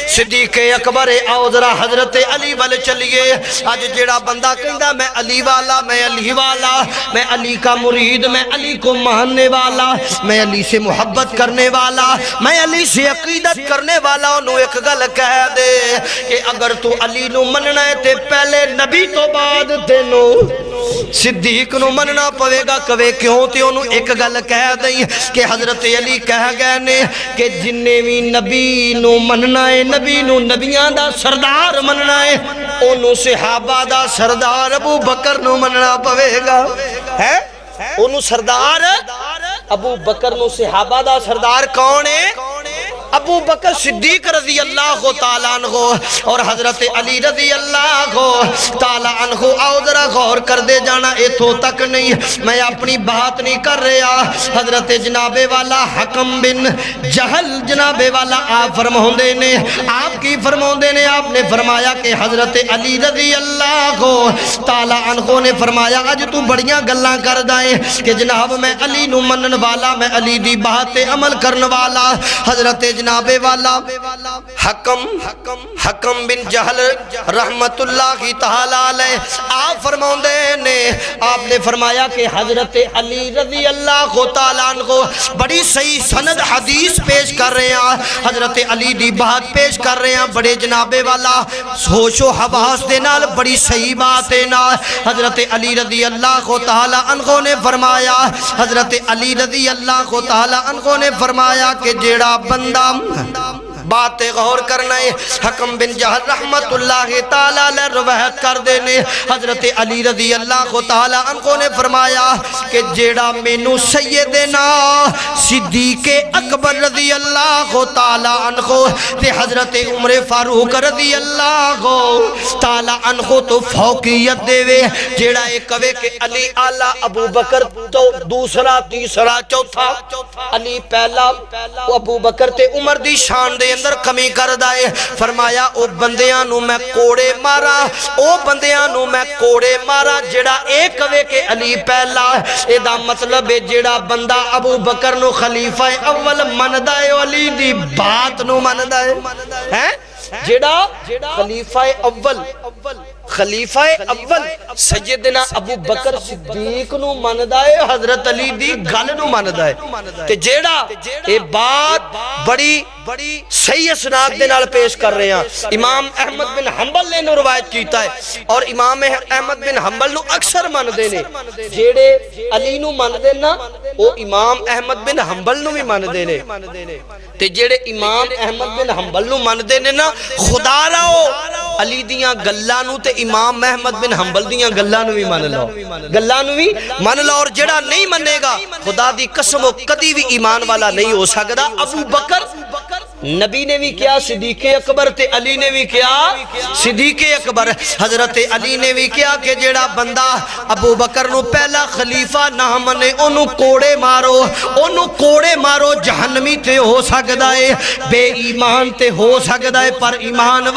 صدیق اکبر آؤ ذرا حضرت علی والے چلیے آج جیڑا بندہ کہندہ میں علی والا میں علی کا مرید میں علی کو ماننے والا میں علی سے محبت کرنے والا میں علی سے عقیدت کرنے والا انہوں ایک گل کہہ دے کہ اگر تو علی نو مننا ہے تے پہلے نبی تو بعد تینو صدیق نو مننا پوے گا کوے کیوں تے انہوں ایک گل کہہ دیں کہ حضرت علی کہہ گئے نے کہ جننے بھی نبی نو مننا ہے نبی نو نبیان دا سردار مننا ہے انہوں صحابہ دا سردار ابو بکر نو مننا پوے گا ہے انہوں سردار ابو بکر نو صحابہ دا سردار کون ہے ابو بکر صدیق رضی اللہ تعالیٰ عنہ اور حضرت علی رضی اللہ تعالیٰ عنہ آؤ ذرا غور کر دے جانا ایتھو تک نہیں میں اپنی بات نہیں کر رہا حضرت جناب والا حکم بن جہل جناب والا آپ فرماؤندے نے آپ کی فرماؤندے نے آپ نے فرمایا کہ حضرت علی رضی اللہ تعالیٰ عنہ نے فرمایا آج تو بڑیاں گلاں کر دائیں کہ جناب میں علی نو منن والا میں علی دی بات عمل کرن والا حضرت جناب والا حکم بن جہل رحمت اللہ تعالیٰ علیہ آپ فرماؤندے نے آپ نے فرمایا کہ حضرت علی رضی اللہ تعالیٰ عنہ بڑی صحیح سند حدیث پیش کر رہے ہیں حضرت علی دی بات پیش کر رہے ہیں بڑے جناب والا ہوش و حواس دے نال بڑی صحیح بات ہے نا حضرت علی رضی اللہ تعالیٰ عنہ نے فرمایا حضرت علی رضی اللہ تعالیٰ عنہ نے فرمایا کہ جیڑا بندہ بات غور کرنا ہے حکم بن جہل رحمت اللہ تعالیٰ علیہ روایت کر دینے حضرت علی رضی اللہ تعالیٰ عنہ نے فرمایا کہ جیڑا مینو سیدنا صدیق اکبر رضی اللہ تعالیٰ عنہ تے حضرت عمر فاروق رضی اللہ تعالیٰ عنہ تو فوقیت دے وے جیڑا ایک کہے کہ علی اعلیٰ ابو بکر تو دوسرا تیسرا چوتھا علی پہلا ابو بکر تے عمر دی شان دے اندر کمی کر دائے فرمایا او بندیاں نو میں کوڑے مارا جڑا ایک کہے کہ علی پہلا اے دا مطلب ہے جڑا بندہ ابو بکر نو خلیفہ اول مندہ ہے علی دی بات نو مندہ ہے جڑا خلیفہ اول سیدنا ابو بکر صدیق نو مندہ ہے حضرت علی دی گل نو مندہ ہے تے جیڑا اے بات بڑی صحیح اسناد دے نال پیش کر رہے ہیں امام احمد بن حنبل نے نو روایت کیتا ہے اور امام احمد بن حنبل نو اکثر مندے نے جیڑے علی نو مندے نا او امام احمد بن حنبل نو بھی مندے نے تے جیڑے امام احمد بن حنبل نو مندے نے نا خدا راؤ علی دیاں گلاں نو تے امام احمد بن حنبل دیاں گلاں نو بھی من لو اور جڑا نہیں منے گا خدا دی قسم کدی بھی ایمان والا نہیں ہو سکدا ابو بکر نبی نے بھی کیا صدیق اکبر تے علی نے بھی کیا صدیق اکبر حضرت علی نے بھی کیا کہ جیڑا بندہ ابو بکر نو پہلا خلیفہ نہ منے انہوں کوڑے مارو جہنمی تے ہو سکتا ہے بے ایمان تے ہو سکتا ہے پر ایمان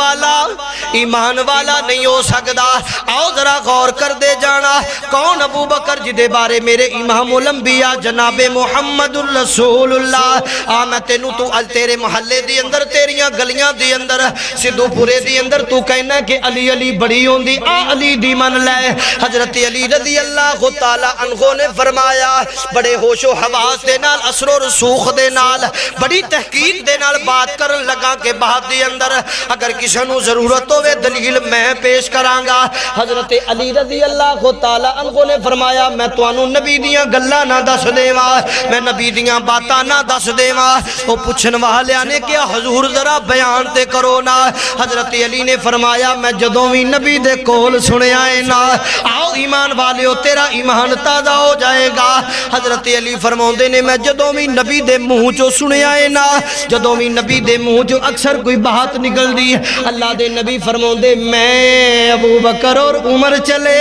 والا نہیں ہو سکتا آؤ ذرا غور کر دے جانا کون ابو بکر جدے بارے میرے امام الانبیاء جناب محمد الرسول اللہ میں تینوں تو تیرے محلے دی اندر تیریاں گلیاں دی اندر سدھو پورے دی اندر تو کہنا کہ علی علی بڑی ہوندی علی دی من لے حضرت علی رضی اللہ تعالی عنہ نے فرمایا بڑے ہوش و حواس دے نال اثر و رسوخ دے نال بڑی تحقیق دے نال بات کرن لگا کہ بات دی اندر اگر کسی نو ضرورت ہوئے دلیل میں پیش کرانگا حضرت علی رضی اللہ تعالی عنہ نے فرمایا میں توانو نبی دیاں گلہ نہ دس دیوا میں نبی دیاں باتاں نہ دس دیوا وہ پوچھن والے نے کیا حضور ذرا بیان تے کرو نا حضرت علی نے فرمایا میں جدوں بھی نبی دے کول سنے آئے نا آؤ ایمان والیو تیرا ایمان تازہ ہو جائے گا حضرت علی فرماؤندے نے میں جدوں بھی نبی دے منہ چو سنے آئے نا جدوں بھی نبی دے منہ چو اکثر کوئی بات نکل دی اللہ دے نبی فرماؤندے میں ابو بکر اور عمر چلے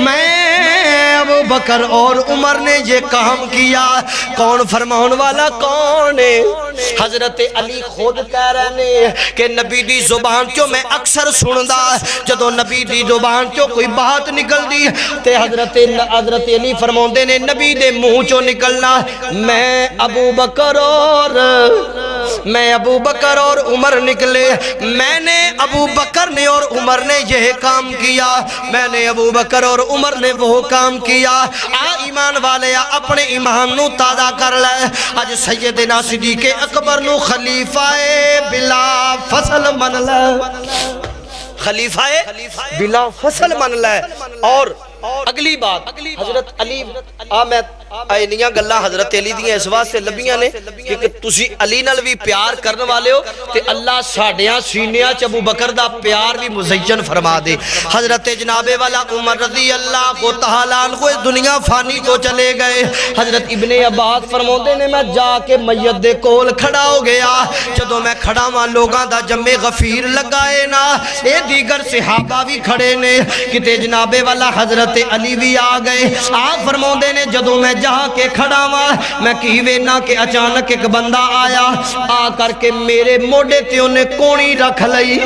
میں ابو بکر اور عمر نے یہ کام کیا کون فرماؤن والا کون ہے حضرت علی خود کہہ رہے ہیں کہ نبی دی زبان چو میں اکثر سندا جدو نبی دی زبان چو کوئی بات نکل دی تے حضرت علی فرماؤندے نے نبی دے منہ چو نکلنا میں ابو بکر اور عمر نکلے میں نے ابو بکر نے اور عمر نے یہ کام کیا میں نے ابو بکر اور عمر نے وہ کام کیا ایمان والے اپنے ایمان نو تازہ کر لے آج سیدنا صدیق اکبر نو خلیفہ بلا فصل من لے خلیفہ بلا فصل من لے اور اگلی بات حضرت علی آئینیاں گلہ حضرت علی دیاں اس واسطے لبیاں نے کہ تسی علی نال بھی پیار کرنے والے ہو تے اللہ ساڑیاں سینیاں چ ابو بکر دا پیار بھی مزین فرما دے حضرت جناب والا عمر رضی اللہ تعالیٰ عنہ اس دنیا فانی تو چلے گئے حضرت ابن عباس فرماتے نے میں جا کے میت دے کول کھڑا ہو گیا جدو میں کھڑا ہاں لوگاں دا جمع غفیر لگائے نا اے دیگر صحابہ بھی کھڑے نے کتے جناب والا حضرت علی بھی آ گئے آپ فرماتے نے جدو میں جا کے کھڑا ہوا میں کیوے نہ کہ اچانک ایک بندہ آیا آ کر کے میرے موڑے تے انہیں کونی رکھ لئی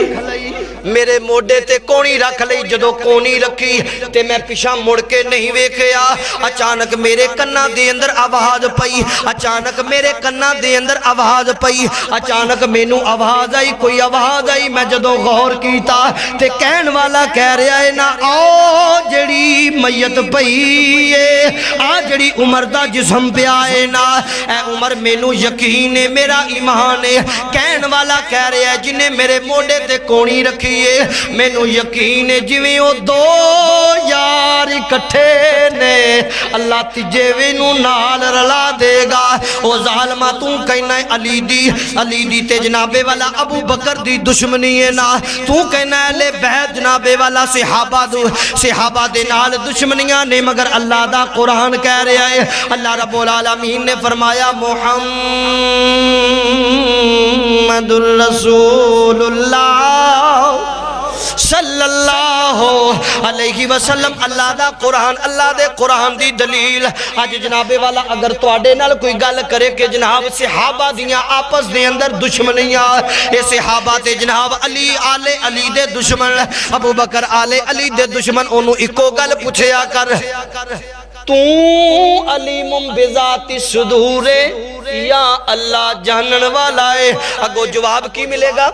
میرے موڑے تے کونی رکھ لئی جدو کونی رکھی تے میں پیچھے مڑ کے نہیں ویکھیا اچانک میرے کنا دے اندر آواز پئی اچانک میرے کنا دے اندر آواز پئی اچانک مینوں آواز آئی کوئی آواز آئی میں جدو غور کیتا تے کہن والا کہہ رہا ہے نا آؤ جڑی میت پئی ہے آ جڑی عمر دا جسم پہ آئے نا اے عمر مینوں یقین ہے میرا ایمان ہے کہن والا کہہ رہا ہے جنہیں میرے موڑے تے کونی رکھی مینوں یقین ہے جویں او دو یار اکٹھے نے اللہ تیجے وینوں نال رلا دے گا او ظالمہ تو کہنا ہے علی دی تے جناب والا ابو بکر دی دشمنی ہے نا تو کہنا ہے لے بیعت جناب والا صحابہ دے نال دشمنیاں نے مگر اللہ دا قرآن کہہ رہا ہے اللہ رب العالمین نے فرمایا محمد الرسول اللہ صلی اللہ علیہ وسلم اللہ دا قرآن اللہ دے قرآن دی دلیل آج جناب والا اگر توڑے نال کوئی گل کرے کہ جناب صحابہ دیاں آپس دے اندر دشمنیاں اے صحابہ تے جناب علی آل علی دے دشمن ابو بکر آل علی دے دشمن انہوں اکو گل پوچھیا کر تو علیم بذات صدور یا اللہ جانن والا ہے اگو جواب کی ملے گا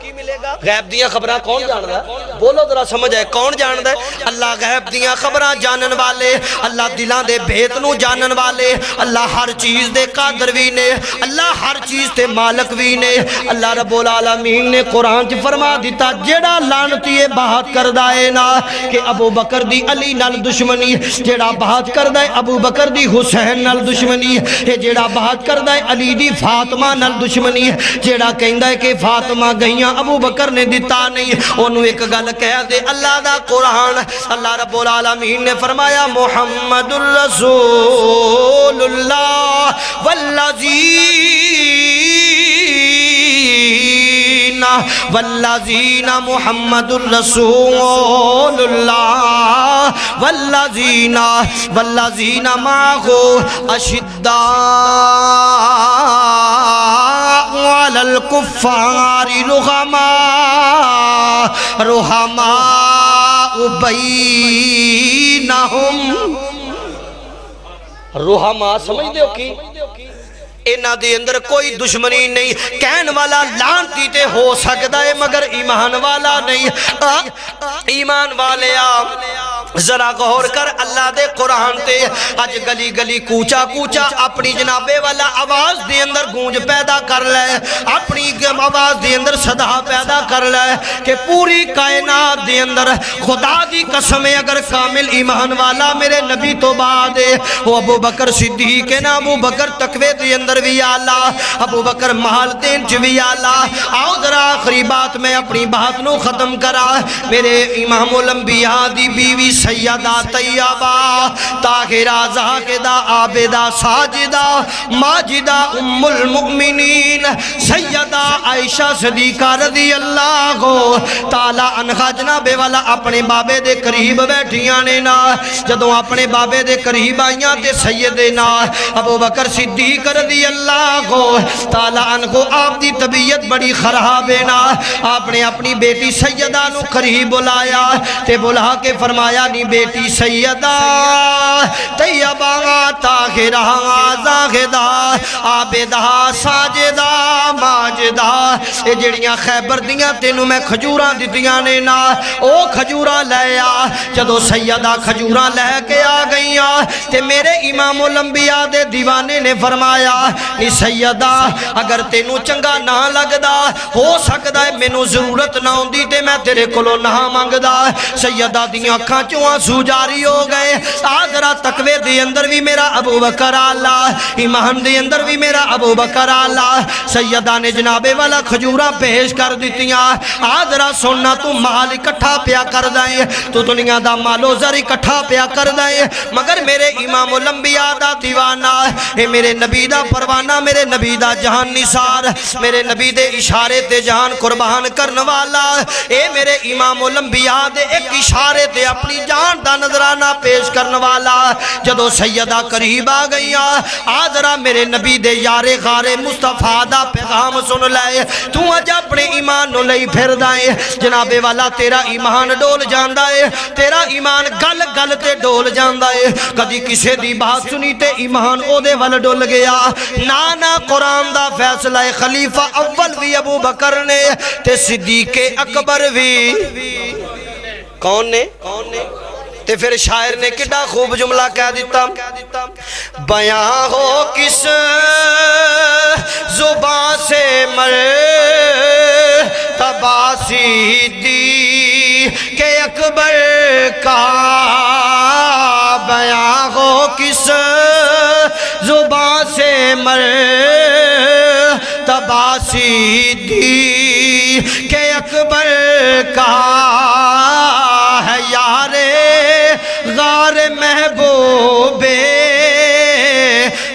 غیب دیاں خبریں کون جاندا ہے بولو ذرا سمجھ ہے کون جاندا ہے اللہ غیب دیاں خبریں جانن والے اللہ دلاں دے بھیت نو جانن والے اللہ ہر چیز دے قادر وی نے اللہ ہر چیز تے مالک وی نے اللہ رب العالمین نے قرآن چ فرما دیتا جیڑا لعنتی بات کردا ہے نا کہ ابو بکر دی علی نال دشمنی جیڑا بات کردا ہے ابو بکر دی حسین نال دشمنی ہے جیڑا بات کردا ہے علی دی فاطمہ نال دشمنی جیڑا کہندا ہے کہ فاطمہ گئیاں ابو بکر نے دیتا نہیں انہوں ایک گل کہہ دے اللہ دا قرآن اللہ رب العالمین نے فرمایا محمد الرسول اللہ والذین والذین محمد الرسول اللہ والذین معه اشداء علی الکفار رحماء بینہم رحماء سمجھ دیو کی انہاں دے اندر کوئی دشمنی نہیں کہن والا لانتی تے ہو سکتا ہے مگر ایمان والا نہیں ایمان والے ذرا غور کر اللہ دے قرآن تے اج گلی گلی کوچا کوچا اپنی جنابے والا آواز دے اندر گونج پیدا کر لے اپنی آواز دے اندر صدا پیدا کر لے کہ پوری کائنات دے اندر خدا دی قسم اگر کامل ایمان والا میرے نبی تو بعد وہ ابو بکر صدیق کے نا ابو بکر تقوی دے اندر بھی آلہ ابو بکر محل دین چوی آلہ آؤ ذرا آخری بات میں اپنی بات نو ختم کرا میرے امام الانبیاء دی بیوی سیدہ طیبہ طاہرہ زاہدہ عابدہ ساجدہ ماجدہ ام المؤمنین سیدہ عائشہ صدیقہ رضی اللہ تعالی عنہ جناب والا اپنے بابے دے قریب بیٹھیاں نے نا جدوں اپنے بابے دے قریب آئیاں تے سیدنا ابو بکر صدیق رضی اللہ تعالی عنہ آپ دی طبیعت بڑی خراب ہے نا آپ نے اپنی بیٹی سیدہ نو قریب بلایا تے بلا کے فرمایا نی بیٹی سیدہ طیبہ طاہرہ زاہدہ عابدہ ساجدہ ماجدہ اے جڑیاں خیبر دیاں تینوں میں کھجوراں دتیاں نے نا او کھجوراں لے آ جدو سیدہ کھجوراں لے کے آ گئیاں تے میرے امام الانبیاء دے دیوانے نے فرمایا نی سیدہ اگر تینوں چنگا نہ لگدا ہو سکدا ہے مینوں ضرورت نہ ہوندی تے میں تیرے کولوں نہ منگدا سیدہ دیاں اکھاں چوں آنسو جاری ہو گئے آدھرا تقوی دے اندر بھی میرا ابو بکر آلہ ایمان دے اندر بھی میرا ابو بکر آلہ سیدہ نے جنابے والا کھجوراں پیش کر دیتیاں آدھرا سننا تو مال اکٹھا پیا کر دائیں تو دنیا دا مالو زر اکٹھا پیا کر دائیں مگر میرے امام الانبیاء دا دیوانہ اے میرے نبی دا پروانہ میرے نبی دا جہان نثار میرے نبی دے اشارے تے جہان قربان کرنے والا اے میرے امام الانبیاء دے ایک اشارے تے اپنی جان دا نظرانہ پیش کرنے والا جدو سیدہ قریب آ گئیاں آدھرا میرے نبی دے یار غار مصطفیٰ دا پیغام سن لائے تو اج اپنے ایمان نو لئی پھر دائیں جنابے والا تیرا ایمان ڈول جاندہ ہے تیرا ایمان گل گل تے ڈول جاندہ ہے کدی کسے دی بات سنی تے ایمان او دے ول ڈول گیا نانا قرآن دا فیصلہ خلیفہ اول بھی ابو بکر نے تے صدیق اکبر بھی کون نے تے پھر شاعر نے کڈا خوب جملہ کہہ دیتا بیاں ہو کس زبان سے مرتبہ صدیق کہ اکبر کا بیاں ہو کس زبان سے مرتبہ صدیق کہ اکبر کا ہے یار غار محبوب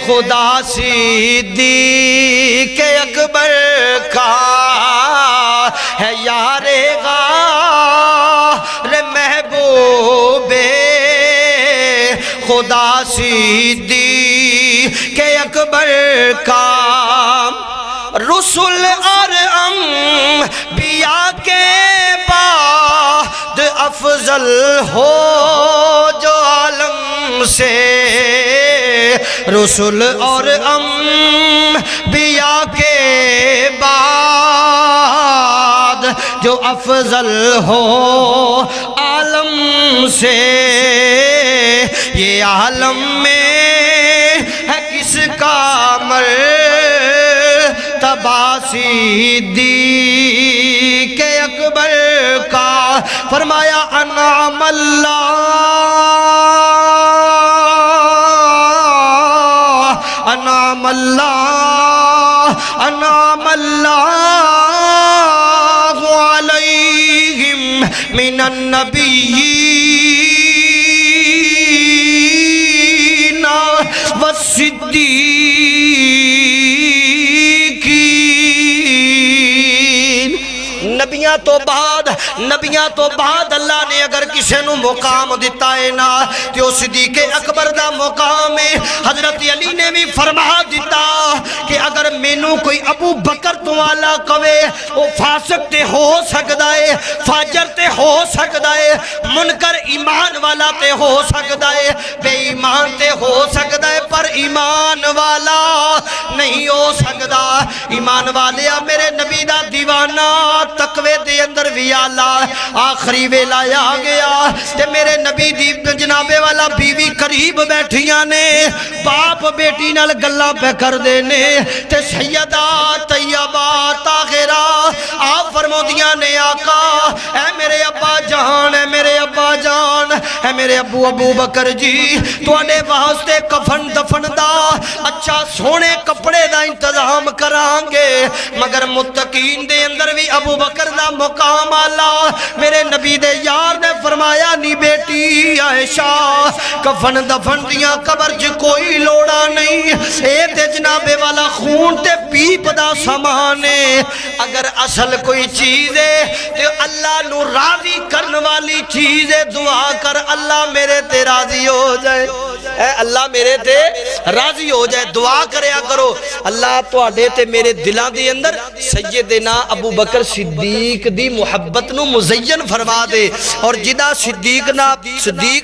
خدا صدیق اکبر کا ہے یار غار محبوب خدا صدیق اکبر کا رسول اور انبیاء کے بعد افضل ہو جو عالم سے رسول اور انبیاء کے بعد جو افضل ہو عالم سے یہ عالم میں ہے کس کا مرتبہ صدیق اکبر کا فرمایا انعم اللہ انعم اللہ انعم اللہ علیہم من النبیین والصدیقین نبیاں تو بعد اللہ نے اگر کسے نو مقام دیتا ہے نا تے او صدیق اکبر دا مقام ہے۔ حضرت علی نے بھی فرما دیتا کہ اگر مینوں کوئی ابو بکر تو والا کہے او فاسق تے ہو سکدا ہے، فاجر تے ہو سکدا ہے، منکر ایمان والا تے ہو سکدا ہے، بے ایمان تے ہو سکدا ہے، پر ایمان والا نہیں ہو سکدا۔ ایمان والیا میرے نبی دا دیوانہ تقوی دے اندر بھی آلہ آخری ویلا آ گیا تے میرے نبی دی جناب والا بیوی قریب بیٹھیاں نے، باپ بیٹی نال گلا پہ کر دینے تے سیدہ طیبہ طاہرہ آپ فرمودیاں نے آقا اے میرے ابا جان، اے میرے ابا جان، اے میرے ابو بکر جی تواڈے واسطے کفن دفن دا اچھا سونے کپڑے دا انتظام کران گے، مگر متقین دے اندر بھی ابو بکر دا مقام آلہ۔ میرے نبی دے یار نے فرمایا نی بیٹی عائشہ کفن دفن دیاں قبر چ کوئی لوڑا نہیں، اے تے جناب والا خون تے پیپ دا سامان ہے، اگر اصل کوئی چیز ہے تے اللہ نو راضی کرن والی چیز ہے، دعا کر اللہ میرے تے راضی ہو جائے، اے اللہ میرے تے راضی ہو جائے، دعا کریا کرو اللہ تواڈے تے میرے دلاں دے اندر سیدنا ابو بکر صدیق دی محبت نو مزین فرما دے، اور جدا صدیق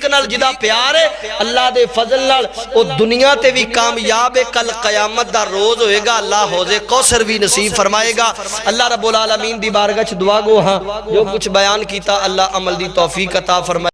نال جدا پیار ہے اللہ دے فضل نال او دنیا تے بھی کامیاب ہے، کل قیامت دا روز ہوئے گا اللہ حوض کوثر بھی نصیب فرمائے گا۔ اللہ رب العالمین دی بارگاہ چ دعا گو ہاں جو کچھ بیان کیتا اللہ عمل دی توفیق عطا فرمائے۔